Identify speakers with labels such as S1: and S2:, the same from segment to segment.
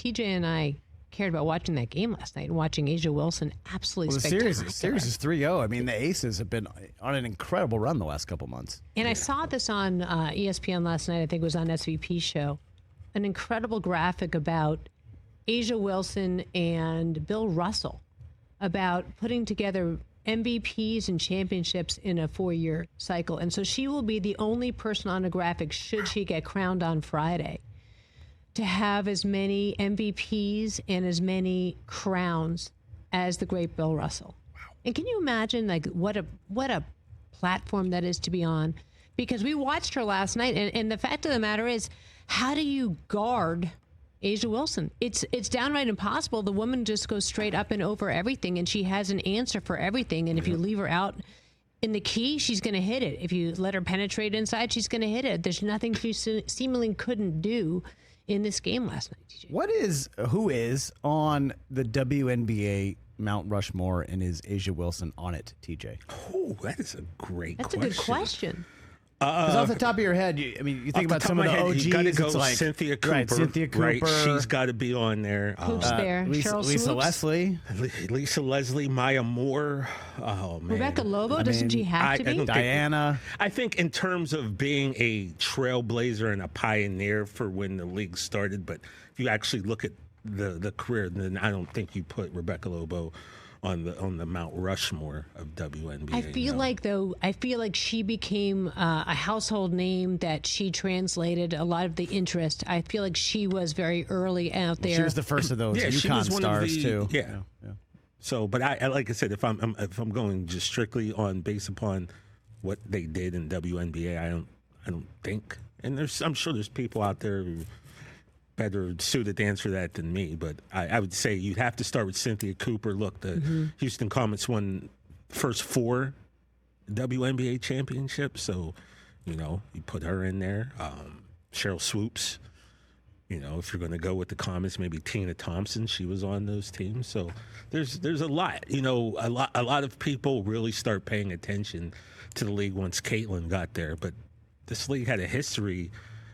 S1: TJ and I cared about watching that game last night and watching A'ja Wilson absolutely spectacular.
S2: The series is 3-0. I mean, the Aces have been on an incredible run the last couple months.
S1: And I saw this on ESPN last night. I think it was on SVP's show. An incredible graphic about A'ja Wilson and Bill Russell about putting together MVPs and championships in a 4-year cycle. And so she will be the only person on the graphic, should she get crowned on Friday, to have as many MVPs and as many crowns as the great Bill Russell. Wow. And can you imagine like what a platform that is to be on? Because we watched her last night, and the fact of the matter is, how do you guard A'ja Wilson? It's downright impossible. The woman just goes straight up and over everything, and she has an answer for everything. And if you leave her out in the key, she's going to hit it. If you let her penetrate inside, she's going to hit it. There's nothing she seemingly couldn't do in this game last night, TJ.
S2: Who is on the WNBA Mount Rushmore, and is A'ja Wilson on it, TJ?
S3: Oh, that is a great question.
S1: That's a good question.
S2: Because off the top of your head, you think about some of the OGs.
S3: You got to go
S2: like
S3: Cynthia Cooper.
S2: Right, Cynthia Cooper.
S3: Right, she's got to be on there.
S1: Who's there?
S2: Lisa Leslie.
S3: Lisa Leslie, Maya Moore. Oh, man.
S1: Rebecca Lobo, doesn't she have to be?
S2: Diana.
S3: I think in terms of being a trailblazer and a pioneer for when the league started, but if you actually look at the career, then I don't think you put Rebecca Lobo on the Mount Rushmore of WNBA.
S1: I feel like she became a household name, that she translated a lot of the interest. I feel like she was very early out there.
S2: She was the first of those UConn stars too.
S3: Yeah. So, but I like I said, if I'm going just strictly on based upon what they did in WNBA, I don't think. And I'm sure there's people out there who better suited to answer that than me, but I would say you'd have to start with Cynthia Cooper. Look, the Houston Comets won first 4 WNBA championships, so you put her in there. Cheryl Swoops, if you're going to go with the Comets, maybe Tina Thompson, she was on those teams. So there's a lot. A lot of people really start paying attention to the league once Caitlin got there, but this league had a history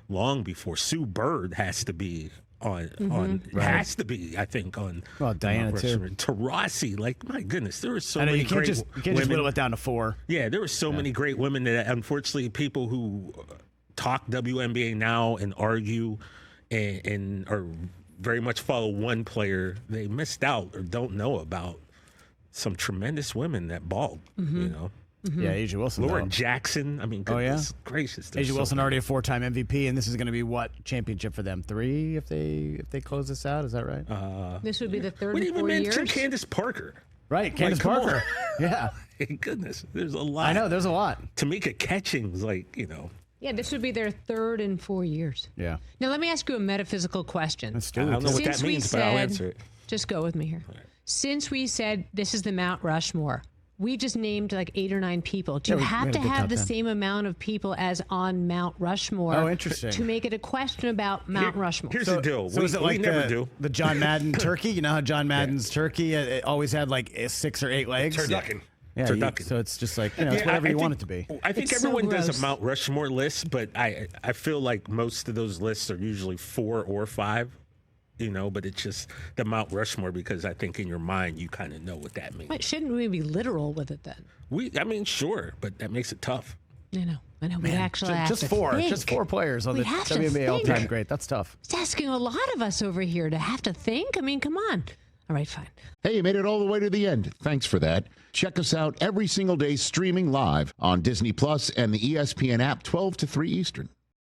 S3: long before. Sue Bird has to be on has to be, I think, on. Well,
S2: Diana too.
S3: Taurasi, like, my goodness, there were so many great women.
S2: You can't just whittle it down to 4.
S3: Yeah, there were so many great women that, unfortunately, people who talk WNBA now and argue and or very much follow one player, they missed out or don't know about some tremendous women that balled.
S2: Yeah, A'ja Wilson.
S3: Laura Jackson. I mean, goodness gracious.
S2: A'ja Wilson already a 4-time MVP, and this is going to be what championship for them? 3 if they close this out. Is that right?
S1: This would be the third.
S3: We didn't even mention
S1: years?
S3: Candace Parker.
S2: Right, Candace Parker. Yeah.
S3: Thank goodness, there's a lot.
S2: I know, there's a lot.
S3: Tamika Catchings,
S1: Yeah, this would be their 3rd in 4 years.
S2: Yeah.
S1: Now let me ask you a metaphysical question.
S3: I don't know what that means, but I'll answer it.
S1: Just go with me here. Right. Since we said this is the Mount Rushmore, we just named like 8 or 9 people. Do you have to have the same amount of people as on Mount Rushmore?
S2: Oh, interesting.
S1: To make it a question about Mount Rushmore.
S3: Here's the deal.
S2: So is it like
S3: never do
S2: the John Madden turkey? You know how John Madden's turkey it always had like 6 or 8 legs?
S3: Turducken.
S2: Yeah, so it's just like, it's whatever you want it to be.
S3: I think everyone does a Mount Rushmore list, but I feel like most of those lists are usually 4 or 5. But it's just the Mount Rushmore because I think in your mind you kind of know what that means.
S1: But shouldn't we be literal with it then?
S3: Sure, but that makes it tough.
S1: I know. We actually have
S2: just
S1: to
S2: 4,
S1: think.
S2: just 4 players on the WNBA all-time great. That's tough.
S1: It's asking a lot of us over here to have to think. I mean, come on. All right, fine.
S4: Hey, you made it all the way to the end. Thanks for that. Check us out every single day streaming live on Disney Plus and the ESPN app 12 to 3 Eastern.